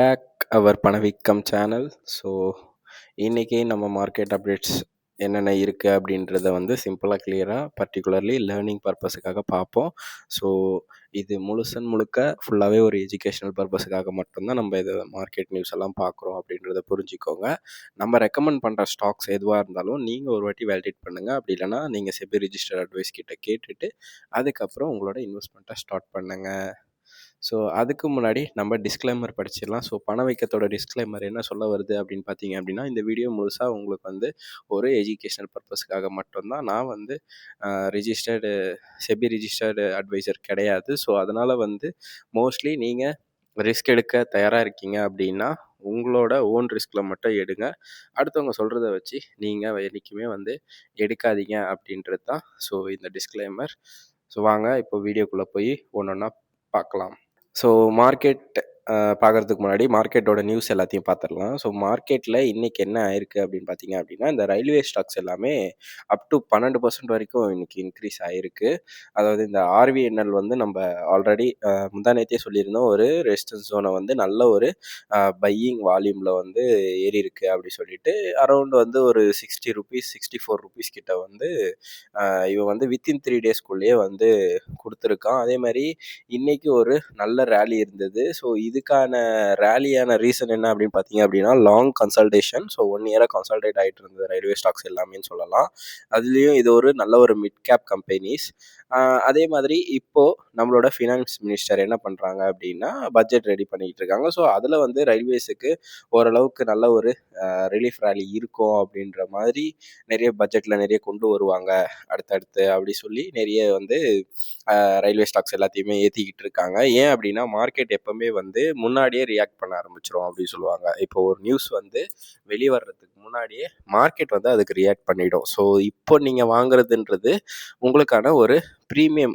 Back அவர் பணவீக்கம் channel. So இன்னைக்கு நம்ம மார்க்கெட் அப்டேட்ஸ் என்னென்ன இருக்குது அப்படின்றத வந்து சிம்பிளாக கிளியராக பர்டிகுலர்லி லேர்னிங் பர்பஸுக்காக பார்ப்போம். ஸோ இது முழுக்க ஃபுல்லாகவே ஒரு எஜுகேஷ்னல் பர்பஸுக்காக மட்டும்தான் நம்ம இது மார்க்கெட் நியூஸ் எல்லாம் பார்க்குறோம் அப்படின்றத புரிஞ்சுக்கோங்க. நம்ம ரெக்கமெண்ட் பண்ணுற ஸ்டாக்ஸ் எதுவாக இருந்தாலும் நீங்கள் ஒரு வாட்டி வேலிடேட் பண்ணுங்கள். அப்படி இல்லைனா நீங்கள் செபி ரிஜிஸ்டர்ட் அட்வைஸ் கிட்ட கேட்டுட்டு அதுக்கப்புறம் உங்களோட இன்வெஸ்ட்மெண்ட்டை ஸ்டார்ட் பண்ணுங்கள். ஸோ அதுக்கு முன்னாடி நம்ம டிஸ்க்ளைமர் படிச்சிடலாம். ஸோ பணவீக்கத்தோட டிஸ்க்ளைமர் என்ன சொல்ல வருது அப்படின்னு பார்த்தீங்க அப்படின்னா, இந்த வீடியோ முழுசாக உங்களுக்கு வந்து ஒரு எஜுகேஷனல் பர்பஸ்க்காக மட்டும்தான். நான் வந்து செபி ரிஜிஸ்டர்டு அட்வைசர் கிடையாது. ஸோ அதனால் வந்து மோஸ்ட்லி நீங்கள் ரிஸ்க் எடுக்க தயாராக இருக்கீங்க அப்படின்னா உங்களோட ஓன் ரிஸ்கில் மட்டும் எடுங்க. அடுத்தவங்க சொல்கிறத வச்சு நீங்கள் என்றைக்குமே வந்து எடுக்காதீங்க அப்படின்றது தான் ஸோ இந்த டிஸ்க்ளைமர். ஸோ வாங்க இப்போ வீடியோக்குள்ளே போய் ஒன்று ஒன்றா பார்க்கலாம். ஸோ மார்க்கெட் பார்க்குறதுக்கு முன்னாடி மார்க்கெட்டோட நியூஸ் எல்லாத்தையும் பார்த்துடலாம். ஸோ மார்க்கெட்டில் இன்றைக்கி என்ன ஆயிருக்கு அப்படின்னு பார்த்தீங்க அப்படின்னா, இந்த ரயில்வே ஸ்டாக்ஸ் எல்லாமே அப் டு 12% வரைக்கும் இன்றைக்கி இன்க்ரீஸ் ஆகிருக்கு. அதாவது இந்த ஆர்விஎன்எல் வந்து நம்ம ஆல்ரெடி முந்தானேத்தே சொல்லியிருந்தோம், ஒரு ரெசிஸ்டன்ஸ் ஜோனை வந்து நல்ல ஒரு பையிங் வால்யூமில் வந்து ஏறி இருக்கு அப்படி சொல்லிட்டு அரௌண்ட் வந்து ஒரு ₹60 ₹64 கிட்ட வந்து இவன் வந்து வித்தின் 3 டேஸ்க்குள்ளேயே வந்து கொடுத்துருக்கான். அதே மாதிரி இன்றைக்கி ஒரு நல்ல ரேலி இருந்தது. ஸோ இதுக்கான ரேலியான ரீசன் என்ன அப்படின்னு பார்த்தீங்க அப்படின்னா, லாங் கன்சல்டேஷன். ஸோ 1 இயராக கன்சல்டேட் ஆகிட்டு இருந்தது ரயில்வே ஸ்டாக்ஸ் எல்லாமே சொல்லலாம். அதுலேயும் இது ஒரு நல்ல ஒரு மிட் கேப் கம்பெனிஸ். அதே மாதிரி இப்போது நம்மளோட ஃபினான்ஸ் மினிஸ்டர் என்ன பண்ணுறாங்க அப்படின்னா, பட்ஜெட் ரெடி பண்ணிக்கிட்டு இருக்காங்க. ஸோ அதில் வந்து ரயில்வேஸுக்கு ஓரளவுக்கு நல்ல ஒரு ரிலீஃப் ரேலி இருக்கும் அப்படின்ற மாதிரி நிறைய பட்ஜெட்டில் நிறைய கொண்டு வருவாங்க அடுத்தடுத்து அப்படி சொல்லி நிறைய வந்து ரயில்வே ஸ்டாக்ஸ் எல்லாத்தையுமே ஏற்றிக்கிட்டு இருக்காங்க. ஏன் அப்படின்னா, மார்க்கெட் எப்போவுமே வந்து முன்னாடியே ரியாக்ட் பண்ண ஆரம்பிச்சிடும் அப்படின்னு சொல்லுவாங்க. இப்போ ஒரு நியூஸ் வந்து வெளிவரதுக்கு முன்னாடியே மார்க்கெட் வந்து அதுக்கு ரியாக்ட் பண்ணிடும். ஸோ இப்போ நீங்கள் வாங்குறதுன்றது உங்களுக்கான ஒரு ப்ரீமியம்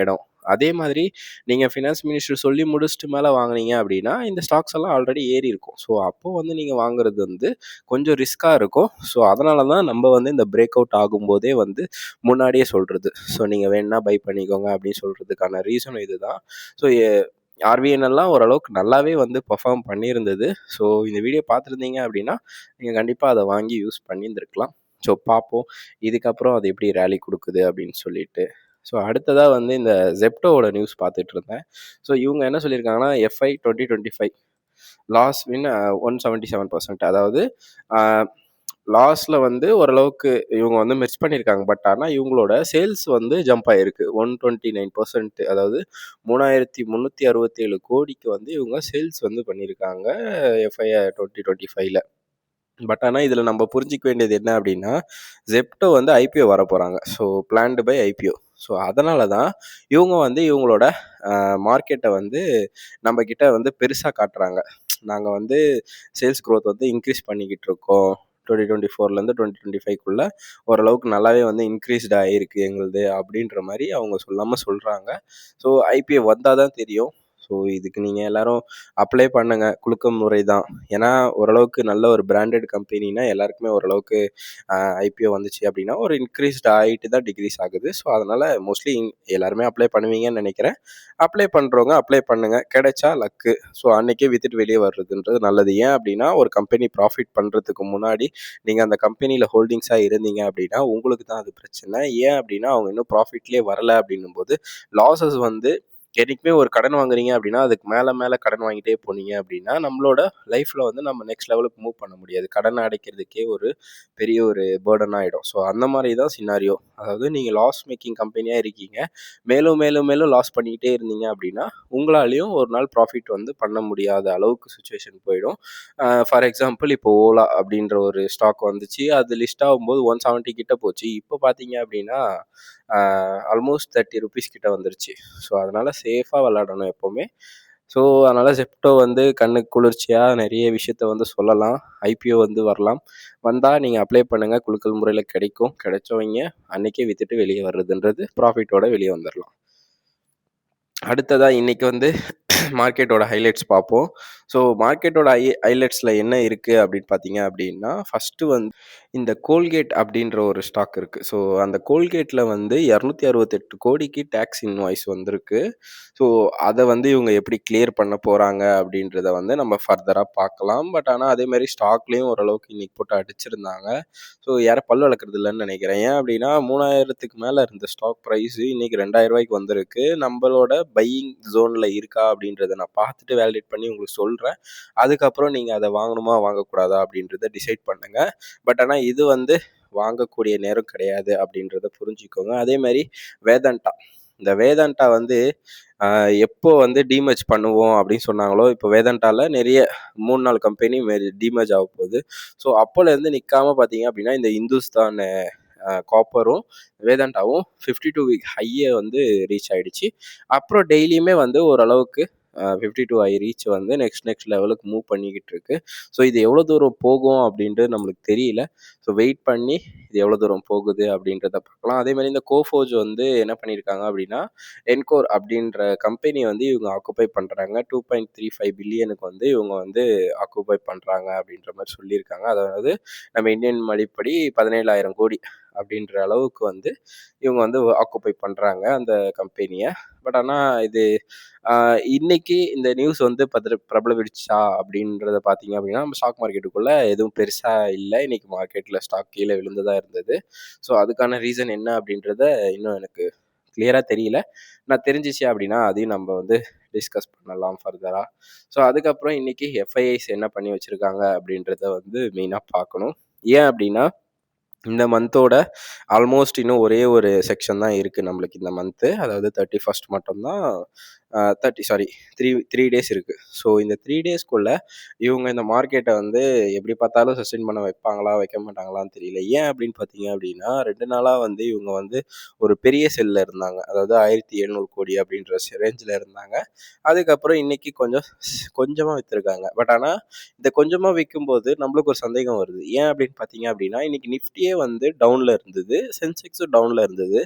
இடம். அதே மாதிரி நீங்கள் ஃபினான்ஸ் மினிஸ்டர் சொல்லி முடிச்சுட்டு மேலே வாங்கினீங்க அப்படின்னா இந்த ஸ்டாக்ஸ் எல்லாம் ஆல்ரெடி ஏறி இருக்கும். ஸோ அப்போது வந்து நீங்கள் வாங்குறது வந்து கொஞ்சம் ரிஸ்க்காக இருக்கும். ஸோ அதனால தான் நம்ம வந்து இந்த பிரேக் அவுட் ஆகும்போதே வந்து முன்னாடியே சொல்கிறது. ஸோ நீங்கள் வேணுன்னா பை பண்ணிக்கோங்க அப்படின்னு சொல்கிறதுக்கான ரீசன் இது தான். ஸோ ஆர்விஎன்எல்லாம் ஓரளவுக்கு நல்லாவே வந்து பர்ஃபார்ம் பண்ணியிருந்தது. ஸோ இந்த வீடியோ பார்த்துருந்தீங்க அப்படின்னா நீங்கள் கண்டிப்பாக அதை வாங்கி யூஸ் பண்ணியிருந்துருக்கலாம். ஸோ பார்ப்போம் இதுக்கப்புறம் அது எப்படி ரேலி கொடுக்குது அப்படின்னு சொல்லிட்டு. ஸோ அடுத்ததாக வந்து இந்த ஜெப்டோவோட நியூஸ் பார்த்துட்டு இருந்தேன். ஸோ இவங்க என்ன சொல்லியிருக்காங்கன்னா, FY 2025 லாஸ் வின் 177%. அதாவது லாஸில் வந்து ஓரளவுக்கு இவங்க வந்து மிஸ் பண்ணியிருக்காங்க. பட் ஆனால் இவங்களோட சேல்ஸ் வந்து ஜம்ப் ஆகிருக்கு 129%. அதாவது 3367 கோடிக்கு வந்து இவங்க சேல்ஸ் வந்து பண்ணியிருக்காங்க FY 2025. பட் ஆனால் இதில் நம்ம புரிஞ்சிக்க வேண்டியது என்ன அப்படின்னா, ஜெப்டோ வந்து IPO வர போகிறாங்க. So planned by IPO. So அதனால தான் இவங்க வந்து இவங்களோட மார்க்கெட்டை வந்து நம்மக்கிட்ட வந்து பெருசாக காட்டுறாங்க. நாங்கள் வந்து சேல்ஸ் க்ரோத் வந்து இன்க்ரீஸ் பண்ணிக்கிட்டு இருக்கோம். 2024லேருந்து 2025க்குள்ளே ஓரளவுக்கு நல்லாவே வந்து இன்க்ரீஸ்டு ஆகிருக்கு எங்களுது அப்படின்ற மாதிரி அவங்க சொல்லாமல் சொல்கிறாங்க. ஸோ IPO வந்தால் தான் தெரியும். ஸோ இதுக்கு நீங்கள் எல்லோரும் அப்ளை பண்ணுங்கள். குலுக்கும் முறை தான். ஏன்னா ஓரளவுக்கு நல்ல ஒரு பிராண்டட் கம்பெனினா எல்லாருக்குமே ஓரளவுக்கு IPO வந்துச்சு அப்படின்னா ஒரு இன்க்ரீஸ்டு ஆகிட்டு தான் டிக்ரீஸ் ஆகுது. ஸோ அதனால் மோஸ்ட்லி எல்லாருமே அப்ளை பண்ணுவீங்கன்னு நினைக்கிறேன். அப்ளை பண்ணுறவங்க அப்ளை பண்ணுங்கள். கிடைச்சா லக்கு. ஸோ அன்றைக்கே விற்றுட்டு வெளியே வர்றதுன்றது நல்லது. ஏன் அப்படின்னா, ஒரு கம்பெனி ப்ராஃபிட் பண்ணுறதுக்கு முன்னாடி நீங்கள் அந்த கம்பெனியில் ஹோல்டிங்ஸாக இருந்தீங்க அப்படின்னா உங்களுக்கு தான் அது பிரச்சனை. ஏன் அப்படின்னா, அவங்க இன்னும் ப்ராஃபிட்லேயே வரலை அப்படின்னும்போது லாஸஸ் வந்து என்றைக்குமே ஒரு கடன் வாங்குறீங்க அப்படின்னா அதுக்கு மேலே கடன் வாங்கிட்டே போனீங்க அப்படின்னா நம்மளோட லைஃப்பில் வந்து நம்ம நெக்ஸ்ட் லெவலுக்கு மூவ் பண்ண முடியாது. கடன் அடைக்கிறதுக்கே ஒரு பெரிய ஒரு பேர்டன் ஆகிடும். ஸோ அந்த மாதிரி தான் சினாரியோ. அதாவது நீங்கள் லாஸ் மேக்கிங் கம்பெனியாக இருக்கீங்க, மேலும் லாஸ் பண்ணிக்கிட்டே இருந்தீங்க அப்படின்னா உங்களாலேயும் ஒரு நாள் ப்ராஃபிட் வந்து பண்ண முடியாத அளவுக்கு சுச்சுவேஷன் போயிடும். ஃபார் எக்ஸாம்பிள் இப்போ ஓலா அப்படின்ற ஒரு ஸ்டாக் வந்துச்சு. அது லிஸ்ட் ஆகும்போது 170 கிட்ட போச்சு. இப்போ பார்த்தீங்க அப்படின்னா ஆல்மோஸ்ட் ₹30 கிட்ட வந்துருச்சு. ஸோ அதனால் சேஃபாக விளாடணும் எப்போவுமே. ஸோ அதனால் ஜெப்டோ வந்து கண்ணுக்கு குளிர்ச்சியாக நிறைய விஷயத்த வந்து சொல்லலாம். IPO வந்து வரலாம். வந்தால் நீங்கள் அப்ளை பண்ணுங்கள். குலுக்கல் முறையில் கிடைக்கும். கிடைச்சவங்க அன்றைக்கே விற்றுட்டு வெளியே வர்றதுன்றது ப்ராஃபிட்டோட வெளியே வந்துடலாம். அடுத்ததா இன்னைக்கு வந்து மார்க்கெட்டோட ஹைலைட்ஸ் பார்ப்போம். ஸோ மார்க்கெட்டோட ஹைலைட்ஸ்ல என்ன இருக்கு அப்படின்னு பார்த்தீங்க அப்படின்னா, ஃபர்ஸ்ட்டு வந்து இந்த கோல்கேட் அப்படின்ற ஒரு ஸ்டாக் இருக்கு. ஸோ அந்த கோல்கேட்ல வந்து 268,00,00,000க்கு டாக்ஸ் இன்வாய்ஸ் வந்திருக்கு. ஸோ அத வந்து இவங்க எப்படி கிளியர் பண்ண போறாங்க அப்படின்றத வந்து நம்ம ஃபர்தரா பார்க்கலாம். பட் ஆனா அதே மாரி ஸ்டாக்லயும் ஓரளவுக்கு இன்னைக்கு போட்டு அடிச்சிருந்தாங்க. ஸோ யாரும் பல் விளக்குறது இல்லன்னு நினைக்கிறேன். ஏன் அப்படின்னா 3000க்கு மேல இருந்த ஸ்டாக் பிரைஸ் இன்னைக்கு ரூ. 2000க்கு வந்திருக்கு. நம்மளோட பையிங் ஜோன்ல இருக்கா அப்படின்றத நான் பார்த்துட்டு வேலிடேட் பண்ணி உங்களுக்கு சொல்றேன். அதுக்கப்புறம் நீங்க அத வாங்கணுமா, வாங்கக்கூடாதா அப்படின்றத டிசைட் பண்ணுங்க. பட் ஆனா இது வந்து வாங்கக்கூடிய நேரம் கிடையாது அப்படின்றத புரிஞ்சுக்கோங்க. அதே மாரி வேதாந்தா. இந்த வேதாந்தா வந்து எப்போ வந்து டீமர்ஜ் பண்ணுவோம் அப்படின்னு சொன்னாங்களோ, இப்போ வேதாந்தால நிறைய 3, 4 கம்பெனி டீமர்ஜ் ஆகப்போகுது. ஸோ அப்போலேருந்து நிக்காம பார்த்தீங்க அப்படின்னா, இந்த இந்துஸ்தான் காப்பரும், வேதாந்தாவும் 52 வீக் ஹைய வந்து ரீச் ஆயிடுச்சு. அப்புறம் டெய்லியுமே வந்து ஓரளவுக்கு 52 ஹை ரீச் வந்து நெக்ஸ்ட் லெவலுக்கு மூவ் பண்ணிக்கிட்டு இருக்கு. ஸோ இது எவ்வளோ தூரம் போகும் அப்படின்றது நம்மளுக்கு தெரியல. ஸோ வெயிட் பண்ணி இது எவ்வளோ தூரம் போகுது அப்படின்றத பார்க்கலாம். அதே மாரி இந்த கோஃபோர்ஜ் வந்து என்ன பண்ணியிருக்காங்க அப்படின்னா, என்கோர் அப்படின்ற கம்பெனி வந்து இவங்க ஆக்குபை பண்றாங்க. 2.35 பில்லியனுக்கு வந்து இவங்க வந்து ஆக்குபை பண்றாங்க அப்படின்ற மாரி சொல்லியிருக்காங்க. அதாவது நம்ம இந்தியன் மதிப்படி 17,000 கோடி அப்படின்ற அளவுக்கு வந்து இவங்க வந்து ஆக்குபை பண்றாங்க அந்த கம்பெனிய. பட் ஆனா இது இன்னைக்கு இந்த நியூஸ் வந்து பிரபலமிடுச்சா அப்படின்றத பார்த்தீங்க அப்படின்னா, நம்ம ஸ்டாக் மார்க்கெட்டுக்குள்ள எதுவும் பெருசா இல்ல. இன்னைக்கு மார்க்கெட்ல ஸ்டாக் கீழ விழுந்து தான் இருந்தது. ஸோ அதுக்கான ரீசன் என்ன அப்படின்றத இன்னும் எனக்கு கிளியரா தெரியல. நான் தெரிஞ்சுச்சு அப்படின்னா, அதையும் நம்ம வந்து டிஸ்கஸ் பண்ணலாம் ஃபர்தரா. ஸோ அதுக்கப்புறம் இன்னைக்கு எஃப்ஐஐஸ் என்ன பண்ணி வச்சிருக்காங்க அப்படின்றத வந்து மெயினா பார்க்கணும். ஏன் அப்படின்னா, இந்த மந்தோட ஆல்மோஸ்ட் இன்னும் ஒரே ஒரு செக்ஷன் தான் இருக்கு நம்மளுக்கு இந்த மந்த்து. அதாவது 31 மட்டும் தான் 30 சாரி 3 டேஸ் இருக்கு. ஸோ இந்த 3 டேஸ்க்குள்ள இவங்க இந்த மார்க்கெட்ட வந்து எப்படி பார்த்தாலும் சஸ்டெயின் பண்ண வைப்பாங்களா, வைக்க மாட்டாங்களான்னு தெரியல. ஏன் அப்படின்னு பார்த்தீங்க அப்படின்னா, 2 நாளா வந்து இவங்க வந்து ஒரு பெரிய செல்ல இருந்தாங்க. அதாவது 1,700 கோடி அப்படின்ற ரேஞ்சில இருந்தாங்க. அதுக்கப்புறம் இன்னைக்கு கொஞ்சமா வித்துருக்காங்க. பட் ஆனா இந்த கொஞ்சமா விக்கும்போது நம்மளுக்கு ஒரு சந்தேகம் வருது. ஏன் அப்படின்னு பார்த்தீங்க அப்படின்னா, இன்னைக்கு நிஃப்டியே வந்து டவுன்ல இருந்தது. சென்செக்ஸும் டவுன்ல இருந்தது.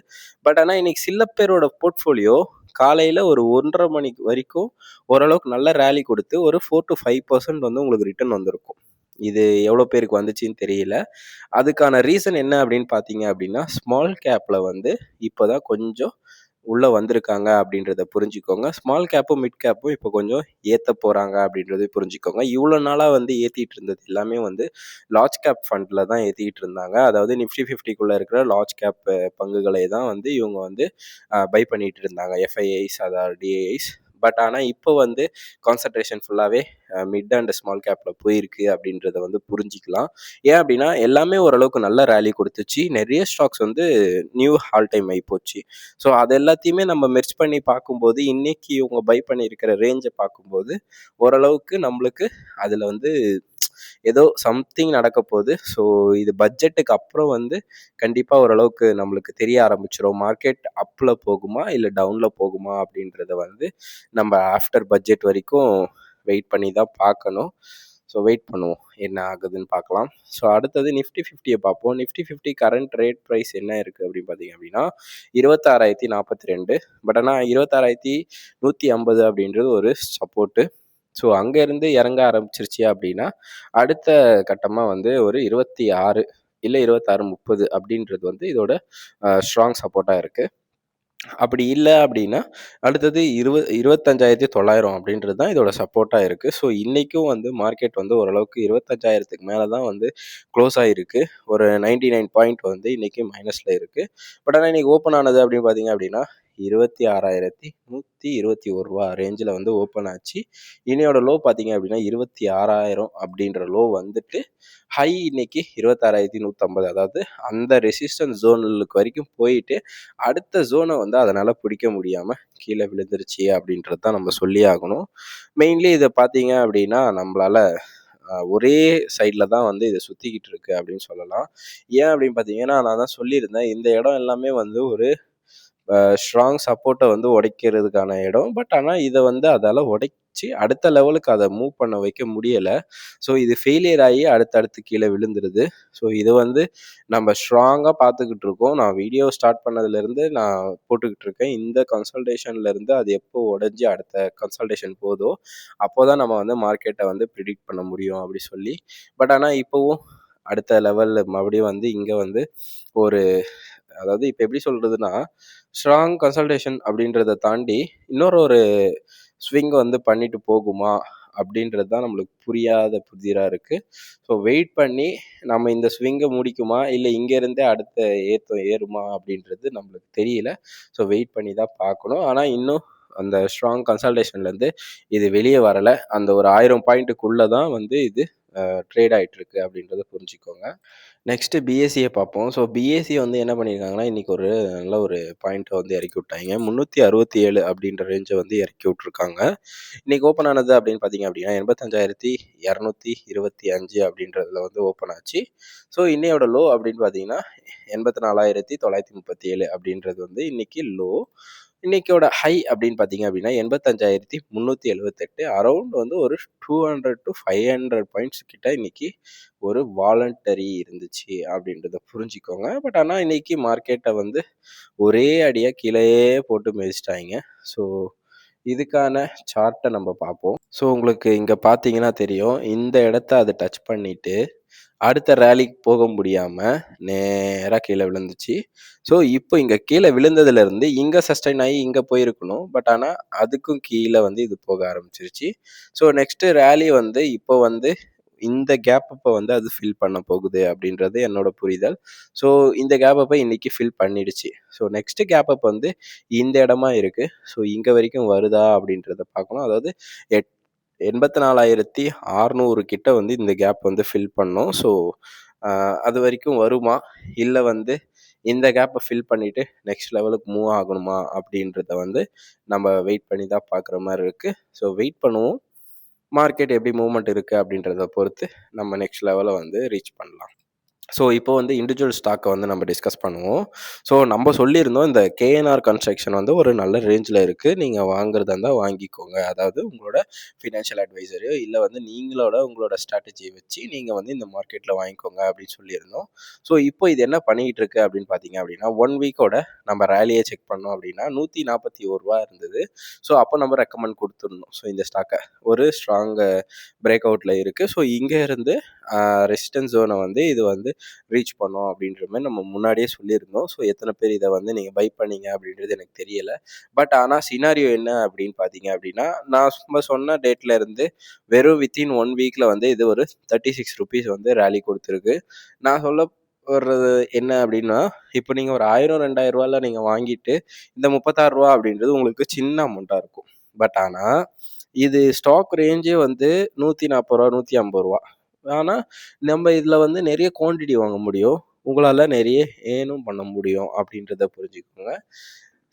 பட் ஆனா இன்னைக்கு சில பேரோட போர்ட்ஃபோலியோ காலையில ஒரு 1:30 மணி வரைக்கும் ஓரளவுக்கு நல்ல ரேலி கொடுத்து ஒரு 4-5% வந்து உங்களுக்கு ரிட்டர்ன் வந்திருக்கும். இது எவ்வளோ பேருக்கு வந்துச்சுன்னு தெரியல. அதுக்கான ரீசன் என்ன அப்படின்னு பார்த்தீங்க அப்படின்னா, ஸ்மால் கேப்ல வந்து இப்போதான் கொஞ்சம் உள்ள வந்திருக்காங்க அப்படின்றத புரிஞ்சுக்கோங்க. ஸ்மால் கேப்பும், மிட் கேப்பும் இப்போ கொஞ்சம் ஏத்த போறாங்க அப்படின்றத புரிஞ்சுக்கோங்க. இவ்வளோ நாளா வந்து ஏத்திட்டு இருந்தது எல்லாமே வந்து லார்ஜ் கேப் ஃபண்ட்ல தான் ஏத்திட்டு இருந்தாங்க. அதாவது நிஃப்டி 50க்குள்ள இருக்கிற லார்ஜ் கேப் பங்குகளை தான் வந்து இவங்க வந்து பை பண்ணிட்டு இருந்தாங்க. எஃப்ஐஐஸ் அதாவது டிஐஸ். பட் ஆனா இப்போ வந்து கான்சன்ட்ரேஷன் ஃபுல்லாவே மிட் அண்ட் ஸ்மால் கேப்ல போயிருக்கு அப்படின்றத வந்து புரிஞ்சுக்கலாம். ஏன் அப்படின்னா எல்லாமே ஓரளவுக்கு நல்ல ரேலி கொடுத்துச்சு. நிறைய ஸ்டாக்ஸ் வந்து நியூ ஆல் டைம் ஹை போச்சு. ஸோ அது எல்லாத்தையுமே நம்ம மெர்ஜ் பண்ணி பார்க்கும்போது, இன்னைக்கு இவங்க பை பண்ணியிருக்கிற ரேஞ்ச பார்க்கும்போது, ஓரளவுக்கு நம்மளுக்கு அதில வந்து ஏதோ சம்திங் நடக்க போகுது. ஸோ இது பட்ஜெட்டுக்கு அப்புறம் வந்து கண்டிப்பா ஓரளவுக்கு நம்மளுக்கு தெரிய ஆரம்பிச்சுரும். மார்க்கெட் அப்ல போகுமா? இல்ல டவுன்ல போகுமா? அப்படின்றத வந்து நம்ம ஆஃப்டர் பட்ஜெட் வரைக்கும் வெயிட் பண்ணி தான் பார்க்கணும். ஸோ வெயிட் பண்ணுவோம். என்ன ஆகுதுன்னு பார்க்கலாம். ஸோ அடுத்தது நிஃப்டி 50ய பார்ப்போம். நிஃப்டி 50 கரண்ட் ரேட் பிரைஸ் என்ன இருக்கு அப்படின்னு பார்த்தீங்க அப்படின்னா, 26,042. பட் ஆனா 26,150 அப்படின்றது ஒரு சப்போர்ட்டு. ஸோ அங்கேருந்து இறங்க ஆரம்பிச்சிருச்சு அப்படின்னா, அடுத்த கட்டமா வந்து ஒரு 26 இல்ல 26, 30 அப்படின்றது வந்து இதோட ஸ்ட்ராங் சப்போர்ட்டா இருக்கு. அப்படி இல்ல அப்படின்னா, அடுத்தது 25,900 அப்படின்றது தான் இதோட சப்போர்ட்டா இருக்கு. ஸோ இன்னைக்கும் வந்து மார்க்கெட் வந்து ஓரளவுக்கு 25,000க்கு மேல தான் வந்து க்ளோஸ் ஆயிருக்கு. ஒரு 99 பாயிண்ட் வந்து இன்னைக்கு மைனஸ்ல இருக்கு. பட் ஆனா இன்னைக்கு ஓப்பன் ஆனது அப்படின்னு பார்த்தீங்க அப்படின்னா, ரூ. 26,121 ரேஞ்சில வந்து ஓப்பன் ஆச்சு. இன்னையோட லோ பார்த்தீங்க அப்படின்னா, 26,000 அப்படின்ற லோ வந்துட்டு, ஹை இன்னைக்கு 26,150 அதாவது அந்த ரெசிஸ்டன்ஸ் ஜோனுக்கு வரைக்கும் போயிட்டு, அடுத்த ஜோன வந்து அதனால பிடிக்க முடியாம கீழ விழுந்துருச்சு அப்படின்றது தான் நம்ம சொல்லியே ஆகணும். மெயின்லி இத பார்த்தீங்க அப்படின்னா, நம்மளால ஒரே சைட்ல தான் வந்து இது சுத்திக்கிட்டு இருக்கு அப்படின்னு சொல்லலாம். ஏன் அப்படின்னு பார்த்தீங்கன்னா, நான் தான் சொல்லியிருந்தேன். இந்த இடம் எல்லாமே வந்து ஒரு ஸ்ட்ராங் சப்போர்ட்டை வந்து உடைக்கிறதுக்கான இடம். பட் ஆனால் இதை வந்து அதால் உடைச்சி அடுத்த லெவலுக்கு அதை மூவ் பண்ண வைக்க முடியலை. ஸோ இது ஃபெயிலியர் ஆகி அடுத்தடுத்து கீழே விழுந்துருது. ஸோ இது வந்து நம்ம ஸ்ட்ராங்காக பார்த்துக்கிட்டு இருக்கோம். நான் வீடியோ ஸ்டார்ட் பண்ணதுலேருந்து நான் போட்டுக்கிட்டு இருக்கேன். இந்த கன்சல்டேஷன்லேருந்து அது எப்போ உடஞ்சி அடுத்த கன்சல்டேஷன் போதோ அப்போ தான் நம்ம வந்து மார்க்கெட்டை வந்து ப்ரிடிக்ட் பண்ண முடியும் அப்படி சொல்லி. பட் ஆனால் இப்போவும் அடுத்த லெவலில் மறுபடியும் வந்து இங்கே வந்து ஒரு, அதாவது இப்போ எப்படி சொல்கிறதுனா, ஸ்ட்ராங் கன்சல்டேஷன் அப்படின்றத தாண்டி இன்னொரு ஒரு ஸ்விங் வந்து பண்ணிட்டு போகுமா அப்படின்றது தான் நம்மளுக்கு புரியாத புதிராக இருக்குது. ஸோ வெயிட் பண்ணி நம்ம இந்த ஸ்விங்கை முடிக்குமா இல்லை இங்கேருந்தே அடுத்த ஏறுமா அப்படின்றது நம்மளுக்கு தெரியல. ஸோ வெயிட் பண்ணி தான் பார்க்கணும். ஆனால் இன்னும் அந்த ஸ்ட்ராங் கன்சல்டேஷன்லேருந்து இது வெளியே வரலை. அந்த ஒரு 1000 பாயிண்ட்டுக்குள்ளே தான் வந்து இது ட்ரேட் ஆகிட்டுருக்கு அப்படின்றத புரிஞ்சுக்கோங்க. நெக்ஸ்ட்டு பிஎஸ்சியை பார்ப்போம். ஸோ பிஎஸ்சி வந்து என்ன பண்ணியிருக்காங்கன்னா, இன்றைக்கி ஒரு நல்ல ஒரு பாயிண்ட்டை வந்து இறக்கி விட்டாங்க. 367 அப்படின்ற ரேஞ்சை வந்து இறக்கி விட்ருக்காங்க. இன்றைக்கி ஓப்பன் ஆனது அப்படின்னு பார்த்தீங்க அப்படின்னா 85,225 அப்படின்றதுல வந்து ஓப்பன் ஆச்சு. ஸோ இன்னையோட லோ அப்படின்னு பார்த்தீங்கன்னா 84,937 அப்படின்றது வந்து இன்றைக்கி லோ. இன்னைக்கோட ஹை அப்படின்னு பார்த்தீங்க அப்படின்னா 85,378. அரௌண்ட் வந்து ஒரு 200 to 500 பாயிண்ட்ஸ் கிட்ட இன்னைக்கு ஒரு வாலண்டரி இருந்துச்சு அப்படின்றத புரிஞ்சுக்கோங்க. பட் ஆனால் இன்னைக்கு மார்க்கெட்டை வந்து ஒரே அடியாக கீழேயே போட்டு மிதிச்சிட்டாங்க. ஸோ இதுக்கான சார்ட்டை நம்ம பார்ப்போம். ஸோ உங்களுக்கு இங்கே பார்த்தீங்கன்னா தெரியும், இந்த இடத்த அது டச் பண்ணிட்டு அடுத்த ரேலிக்கு போக முடியாமல் நேராக கீழே விழுந்துச்சு. ஸோ இப்போ இங்கே கீழே விழுந்ததுலேருந்து இங்கே சஸ்டைன் ஆகி இங்கே போயிருக்கணும். பட் ஆனால் அதுக்கும் கீழே வந்து இது போக ஆரம்பிச்சிருச்சு. ஸோ நெக்ஸ்ட்டு ரேலி வந்து இப்போ வந்து இந்த கேப் அப்போ வந்து அது ஃபில் பண்ண போகுது அப்படின்றது என்னோட புரிதல். ஸோ இந்த கேப் அப்போ இன்னைக்கு ஃபில் பண்ணிடுச்சு. ஸோ நெக்ஸ்ட்டு கேப் அப் வந்து இந்த இடமா இருக்குது. ஸோ இங்கே வரைக்கும் வருதா அப்படின்றத பார்க்கணும். அதாவது 84,600 கிட்ட வந்து இந்த கேப் வந்து ஃபில் பண்ணோம். ஸோ அது வரைக்கும் வருமா, இல்லை வந்து இந்த கேப்பை ஃபில் பண்ணிவிட்டு நெக்ஸ்ட் லெவலுக்கு மூவ் ஆகணுமா அப்படின்றத வந்து நம்ம வெயிட் பண்ணி தான் பார்க்குற மாதிரி இருக்குது. ஸோ வெயிட் பண்ணுவோம். மார்க்கெட் எப்படி மூவ்மெண்ட் இருக்குது அப்படின்றத பொறுத்து நம்ம நெக்ஸ்ட் லெவலை வந்து ரீச் பண்ணலாம். ஸோ இப்போ வந்து இண்டிவிஜுவல் ஸ்டாக்கை வந்து நம்ம டிஸ்கஸ் பண்ணுவோம். ஸோ நம்ம சொல்லியிருந்தோம், இந்த கேஎன்ஆர் கன்ஸ்ட்ரக்ஷன் வந்து ஒரு நல்ல ரேஞ்சில் இருக்குது. நீங்கள் வாங்குறதா இருந்தால் வாங்கிக்கோங்க. அதாவது உங்களோட ஃபினான்ஷியல் அட்வைசரு இல்லை வந்து உங்களோட ஸ்ட்ராட்டஜியை வச்சு நீங்கள் வந்து இந்த மார்க்கெட்டில் வாங்கிக்கோங்க அப்படின்னு சொல்லியிருந்தோம். ஸோ இப்போ இது என்ன பண்ணிக்கிட்டு இருக்கு அப்படின்னு பார்த்தீங்க அப்படின்னா, 1 வீக்கோட நம்ம ரேலியை செக் பண்ணோம் அப்படின்னா 141 ரூபா இருந்தது. ஸோ அப்போ நம்ம ரெக்கமெண்ட் கொடுத்துருந்தோம். ஸோ இந்த ஸ்டாக்கை ஒரு ஸ்ட்ராங் பிரேக் அவுட்டில் இருக்குது. ஸோ இங்கே இருந்து ரெசிஸ்டன்ஸ் ஜோனை வந்து இது வந்து ரீச் பண்ணோம் அப்படின்ற மாதிரி நம்ம முன்னாடியே சொல்லியிருந்தோம். ஸோ எத்தனை பேர் இதை வந்து நீங்கள் பை பண்ணீங்க அப்படின்றது எனக்கு தெரியலை. பட் ஆனால் சினாரியோ என்ன அப்படின்னு பார்த்தீங்க அப்படின்னா, நான் சும்மா சொன்ன டேட்டில் இருந்து வெறும் வித்தின் 1 வீக்கில் வந்து இது ஒரு 36 ருபீஸ் வந்து ரேலி கொடுத்துருக்கு. நான் சொல்ல வர்றது என்ன அப்படின்னா, இப்போ நீங்கள் ஒரு 1000 2000 ரூபாயில் நீங்கள் வாங்கிட்டு இந்த 36 ரூபா அப்படின்றது உங்களுக்கு சின்ன அமௌண்ட்டாக இருக்கும். பட் ஆனால் இது ஸ்டாக் ரேஞ்சே வந்து 140 ரூபா 150 ரூபா. ஆனால் நம்ம இதில் வந்து நிறைய குவான்டிட்டி வாங்க முடியும். உங்களால் நிறைய ஏர்னும் பண்ண முடியும் அப்படின்றத புரிஞ்சுக்கோங்க.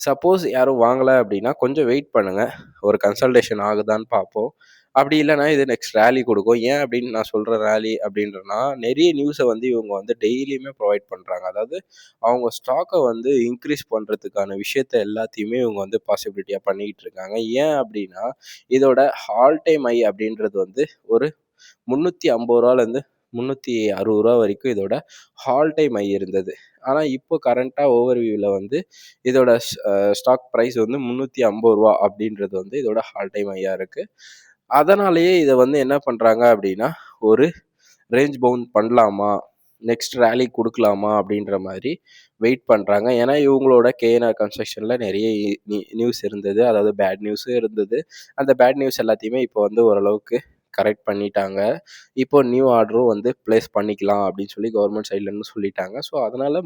சப்போஸ் யாரும் வாங்கலை அப்படின்னா கொஞ்சம் வெயிட் பண்ணுங்கள். ஒரு கன்சல்டேஷன் ஆகுதான்னு பார்ப்போம். அப்படி இல்லைனா இது நெக்ஸ்ட் ரேலி கொடுக்கும். ஏன் அப்படின்னு நான் சொல்கிற ரேலி அப்படின்றனா, நிறைய நியூஸை வந்து இவங்க வந்து டெய்லியுமே ப்ரொவைட் பண்ணுறாங்க. அதாவது அவங்க ஸ்டாக்கை வந்து இன்க்ரீஸ் பண்ணுறதுக்கான விஷயத்த எல்லாத்தையுமே இவங்க வந்து பாசிபிலிட்டியாக பண்ணிக்கிட்டு இருக்காங்க. ஏன் அப்படின்னா, இதோட ஆல் டைம் ஹை அப்படின்றது வந்து ஒரு 350 ரூபாலேருந்து 360 ரூபா வரைக்கும் இதோட ஆல் டைம் ஹை இருந்தது. ஆனால் இப்போ கரண்ட்டாக ஓவர்வியூவில் வந்து இதோட ஸ்டாக் ப்ரைஸ் வந்து 350 ரூபா அப்படின்றது வந்து இதோட ஆல் டைம் ஹையாக இருக்குது. அதனாலேயே இதை வந்து என்ன பண்ணுறாங்க அப்படின்னா, ஒரு ரேஞ்ச் பவுண்ட் பண்ணலாமா, நெக்ஸ்ட் ரேலி கொடுக்கலாமா அப்படின்ற மாதிரி வெயிட் பண்ணுறாங்க. ஏன்னா இவங்களோட கேஎன்ஆர் கன்ஸ்ட்ரக்ஷனில் நிறைய நியூஸ் இருந்தது. அதாவது பேட் நியூஸும் இருந்தது. அந்த பேட் நியூஸ் எல்லாத்தையுமே இப்போ வந்து ஓரளவுக்கு கரெக்ட் பண்ணிட்டாங்க. இப்போ நியூ ஆர்டரும் வந்து ப்ளேஸ் பண்ணிக்கலாம் அப்படின்னு சொல்லி கவர்மெண்ட் சைட்லேருந்து சொல்லிட்டாங்க. ஸோ அதனால்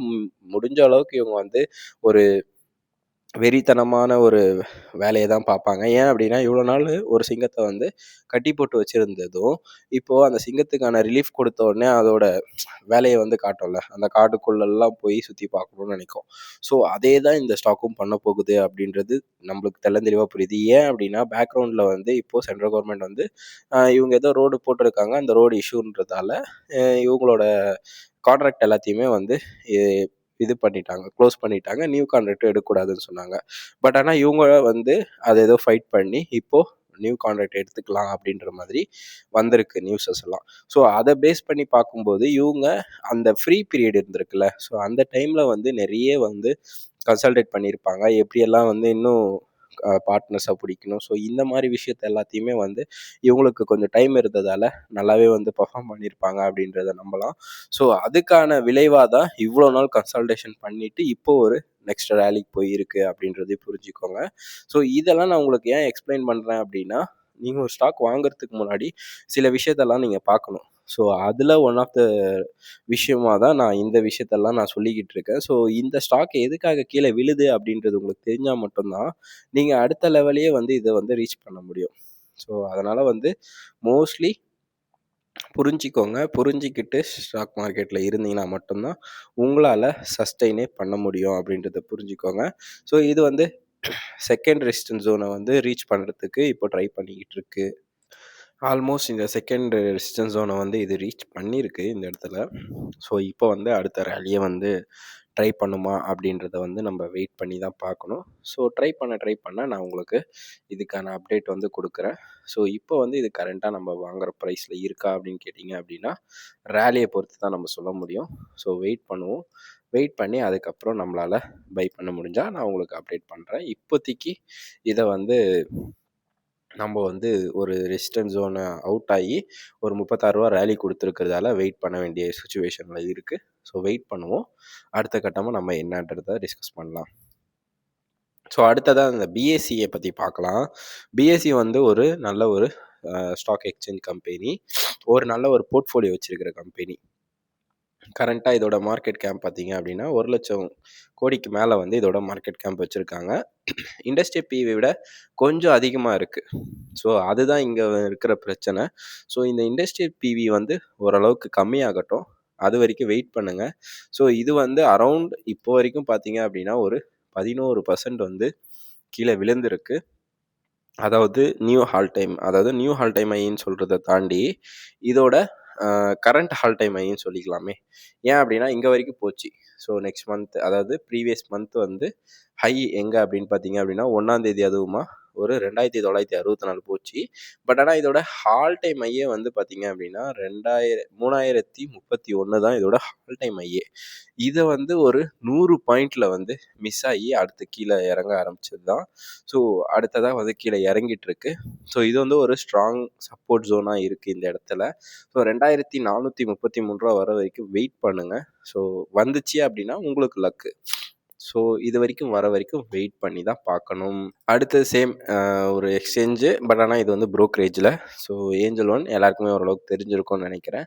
முடிஞ்ச அளவுக்கு இவங்க வந்து ஒரு வெறித்தனமான ஒரு வேலையை தான் பார்ப்பாங்க. ஏன் அப்படின்னா, இவ்வளோ நாள் ஒரு சிங்கத்தை வந்து கட்டி போட்டு வச்சுருந்ததும், இப்போது அந்த சிங்கத்துக்கான ரிலீஃப் கொடுத்த உடனே அதோட வேலையை வந்து காட்டும்ல, அந்த காட்டுக்குள்ளெல்லாம் போய் சுற்றி பார்க்கணும்னு நினைக்கும். ஸோ அதே தான் இந்த ஸ்டாக்கும் பண்ண போகுது அப்படின்றது நம்மளுக்கு தெளிவாக புரியுது. ஏன் அப்படின்னா, பேக்ரவுண்டில் வந்து இப்போது சென்ட்ரல் கவர்மெண்ட் வந்து இவங்க ஏதோ ரோடு போட்டிருக்காங்க. அந்த ரோடு இஷ்யூன்றதால இவங்களோட கான்ட்ராக்ட் எல்லாத்தையுமே வந்து இது பண்ணிட்டாங்க, க்ளோஸ் பண்ணிட்டாங்க. நியூ கான்ட்ராக்ட் எடுக்கக்கூடாதுன்னு சொன்னாங்க. பட் ஆனா இவங்க வந்து அத ஏதோ ஃபைட் பண்ணி இப்போ நியூ கான்ட்ராக்ட் எடுத்துக்கலாம் அப்படின்ற மாதிரி வந்திருக்கு நியூஸஸ் எல்லாம். ஸோ அத பேஸ் பண்ணி பார்க்கும்போது இவங்க அந்த ஃப்ரீ பீரியட் இருந்திருக்குல்ல, ஸோ அந்த டைம்ல வந்து நிறைய வந்து கன்சல்டேட் பண்ணியிருப்பாங்க. எப்படியெல்லாம் வந்து இன்னும் பார்ட்னர்ஸை பிடிக்கணும். ஸோ இந்த மாதிரி விஷயத்த எல்லாத்தையுமே வந்து இவங்களுக்கு கொஞ்சம் டைம் இருந்ததால் நல்லாவே வந்து பர்ஃபார்ம் பண்ணியிருப்பாங்க அப்படின்றத நம்பலாம். ஸோ அதுக்கான விளைவாக தான் இவ்வளோ நாள் கன்சல்டேஷன் பண்ணிவிட்டு இப்போ ஒரு நெக்ஸ்ட் ரேலிக்கு போயிருக்கு அப்படின்றதையும் புரிஞ்சுக்கோங்க. ஸோ இதெல்லாம் நான் உங்களுக்கு ஏன் எக்ஸ்பிளைன் பண்ணுறேன் அப்படின்னா, நீங்கள் ஒரு ஸ்டாக் வாங்குறதுக்கு முன்னாடி சில விஷயத்தெல்லாம் நீங்கள் பார்க்கணும். ஸோ அதில் ஒன் ஆஃப் த விஷயமா தான் நான் இந்த விஷயத்தெல்லாம் நான் சொல்லிக்கிட்டு இருக்கேன். ஸோ இந்த ஸ்டாக் எதுக்காக கீழே விழுது அப்படின்றது உங்களுக்கு தெரிஞ்சால் மட்டும்தான் நீங்கள் அடுத்த லெவலையே வந்து இதை வந்து ரீச் பண்ண முடியும். ஸோ அதனால் வந்து மோஸ்ட்லி புரிஞ்சிக்கோங்க. புரிஞ்சிக்கிட்டு ஸ்டாக் மார்க்கெட்டில் இருந்தீங்கன்னா மட்டும்தான் உங்களால் சஸ்டெயினே பண்ண முடியும் அப்படின்றத புரிஞ்சுக்கோங்க. ஸோ இது வந்து செகண்ட் ரெசிஸ்டன்ஸ் ஜோனை வந்து ரீச் பண்ணுறதுக்கு இப்போ ட்ரை பண்ணிக்கிட்டு இருக்கு. ஆல்மோஸ்ட் இந்த செகண்ட் ரெசிஸ்டன்ஸ் ஜோனை வந்து இது ரீச் பண்ணியிருக்கு இந்த இடத்துல. ஸோ இப்போ வந்து அடுத்த ரேலியை வந்து ட்ரை பண்ணுமா அப்படின்றத வந்து நம்ம வெயிட் பண்ணி தான் பார்க்கணும். ஸோ ட்ரை பண்ண நான் உங்களுக்கு இதுக்கான அப்டேட் வந்து கொடுக்குறேன். ஸோ இப்போ வந்து இது கரண்ட்டாக நம்ம வாங்குகிற ப்ரைஸில் இருக்கா அப்படின்னு கேட்டிங்க அப்படின்னா, ரேலியை பொறுத்து தான் நம்ம சொல்ல முடியும். ஸோ வெயிட் பண்ணுவோம். வெயிட் பண்ணி அதுக்கப்புறம் நம்மளால் பை பண்ண முடிஞ்சால் நான் உங்களுக்கு அப்டேட் பண்ணுறேன். இப்போதைக்கு இதை வந்து நம்ம வந்து ஒரு ரெசிஸ்டன்ஸ் ஜோனை அவுட் ஆகி ஒரு ரூ. 36 ரேலி கொடுத்துருக்கிறதால வெயிட் பண்ண வேண்டிய சுச்சுவேஷனில் இருக்குது. ஸோ வெயிட் பண்ணுவோம். அடுத்த கட்டமாக நம்ம என்னன்றதை டிஸ்கஸ் பண்ணலாம். ஸோ அடுத்ததாக இந்த பிஎஸ்சியை பற்றி பார்க்கலாம். பிஎஸ்சி வந்து ஒரு நல்ல ஒரு ஸ்டாக் எக்ஸ்சேஞ்ச் கம்பெனி, ஒரு நல்ல ஒரு போர்ட்ஃபோலியோ வச்சுருக்கிற கம்பெனி. கரண்ட்டாக இதோட மார்க்கெட் கேப் பார்த்தீங்க அப்படின்னா 1,00,000 கோடிக்கு மேலே வந்து இதோட மார்க்கெட் கேப் வச்சுருக்காங்க. இண்டஸ்ட்ரி பிவி விட கொஞ்சம் அதிகமாக இருக்குது. ஸோ அதுதான் இங்கே இருக்கிற பிரச்சனை. ஸோ இந்த இண்டஸ்ட்ரி பிவி வந்து ஓரளவுக்கு கம்மியாகட்டும், அது வரைக்கும் வெயிட் பண்ணுங்கள். ஸோ இது வந்து அரவுண்ட் இப்போ வரைக்கும் பார்த்தீங்க அப்படின்னா ஒரு 11% வந்து கீழே விழுந்திருக்கு. அதாவது நியூ ஹால் டைம் ஐன்னு சொல்கிறத தாண்டி இதோட கரண்ட் ஹால் டைம் ஐன்னு சொல்லிக்கலாமே. ஏன் அப்படின்னா இங்கே வரைக்கும் போச்சு. ஸோ நெக்ஸ்ட் மந்த், அதாவது ப்ரீவியஸ் மந்த் வந்து ஹை எங்கே அப்படின்னு பார்த்தீங்க அப்படின்னா 1ஆம் தேதி அதுவுமா ஒரு 2,964 போச்சு. பட் ஆனால் இதோட ஹால் டைம் ஐயே வந்து பார்த்தீங்க அப்படின்னா 3,031 தான் இதோட ஹால் டைம் ஐயே. இதை வந்து ஒரு 100 பாயிண்டில் வந்து மிஸ் ஆகி அடுத்து கீழே இறங்க ஆரம்பிச்சது தான். ஸோ அடுத்ததாக வந்து கீழே இறங்கிட்டு இருக்கு. ஸோ இது வந்து ஒரு ஸ்ட்ராங் சப்போர்ட் ஜோனாக இருக்குது இந்த இடத்துல. ஸோ 2,433 வர வரைக்கும் வெயிட் பண்ணுங்கள். ஸோ வந்துச்சு அப்படின்னா உங்களுக்கு லக்கு. ஸோ இது வரைக்கும் வர வரைக்கும் வெயிட் பண்ணி தான் பார்க்கணும். அடுத்தது சேம் ஒரு எக்ஸ்சேஞ்சு, பட் ஆனால் இது வந்து ப்ரோக்கரேஜில். ஸோ ஏஞ்சல் ஒன் எல்லாருக்குமே ஓரளவுக்கு தெரிஞ்சிருக்கும்னு நினைக்கிறேன்.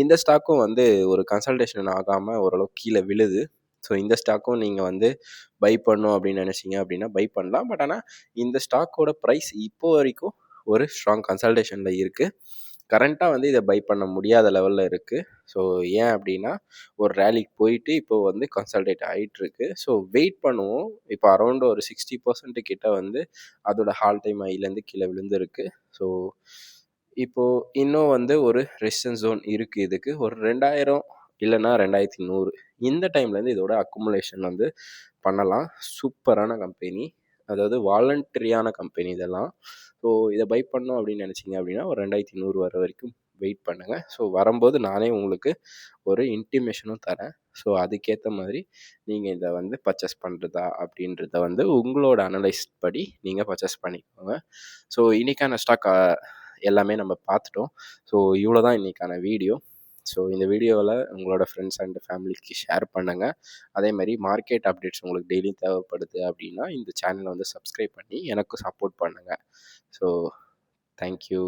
இந்த ஸ்டாக்கும் வந்து ஒரு கன்சல்டேஷன் ஆகாமல் ஓரளவுக்கு கீழே விழுது. ஸோ இந்த ஸ்டாக்கும் நீங்கள் வந்து பை பண்ணணும் அப்படின்னு நினச்சிங்க அப்படின்னா பை பண்ணலாம். பட் ஆனால் இந்த ஸ்டாக்கோட ப்ரைஸ் இப்போ வரைக்கும் ஒரு ஸ்ட்ராங் கன்சல்டேஷனில் இருக்குது. கரண்ட்டாக வந்து இதை பை பண்ண முடியாத லெவலில் இருக்குது. ஸோ ஏன் அப்படின்னா ஒரு ரேலிக்கு போயிட்டு இப்போ வந்து கன்சல்டேட் ஆகிட்டுருக்கு. ஸோ வெயிட் பண்ணுவோம். இப்போ அரௌண்ட் ஒரு 60% கிட்ட வந்து அதோட ஹால் டைம் ஐலேருந்து கீழே விழுந்திருக்கு. ஸோ இப்போது இன்னும் வந்து ஒரு ரெசிஸ்டன்ஸ் ஜோன் இருக்குது. இதுக்கு ஒரு 2000 இல்லைன்னா 2100 இந்த டைம்லேருந்து இதோட அக்குமுலேஷன் வந்து பண்ணலாம். சூப்பரான கம்பெனி, அதாவது வாலண்டரியான கம்பெனி இதெல்லாம். ஸோ இதை பை பண்ணோம் அப்படின்னு நினச்சிங்க அப்படின்னா ஒரு 2100 வர வரைக்கும் வெயிட் பண்ணுங்கள். ஸோ வரும்போது நானே உங்களுக்கு ஒரு இன்டிமேஷனும் தரேன். ஸோ அதுக்கேற்ற மாதிரி நீங்கள் இதை வந்து பர்ச்சேஸ் பண்ணுறதா அப்படின்றத வந்து உங்களோட அனலைஸ் படி நீங்கள் பர்ச்சேஸ் பண்ணிக்கோங்க. ஸோ இன்றைக்கான ஸ்டாக் எல்லாமே நம்ம பார்த்துட்டோம். ஸோ இவ்வளோ தான் இன்றைக்கான வீடியோ. ஸோ இந்த வீடியோவில் உங்களோட ஃப்ரெண்ட்ஸ் அண்ட் ஃபேமிலிக்கு ஷேர் பண்ணுங்கள். அதே மாதிரி மார்க்கெட் அப்டேட்ஸ் உங்களுக்கு டெய்லியும் தேவைப்படுது அப்படின்னா இந்த சேனலை வந்து சப்ஸ்கிரைப் பண்ணி எனக்கு சப்போர்ட் பண்ணுங்கள். So thank you.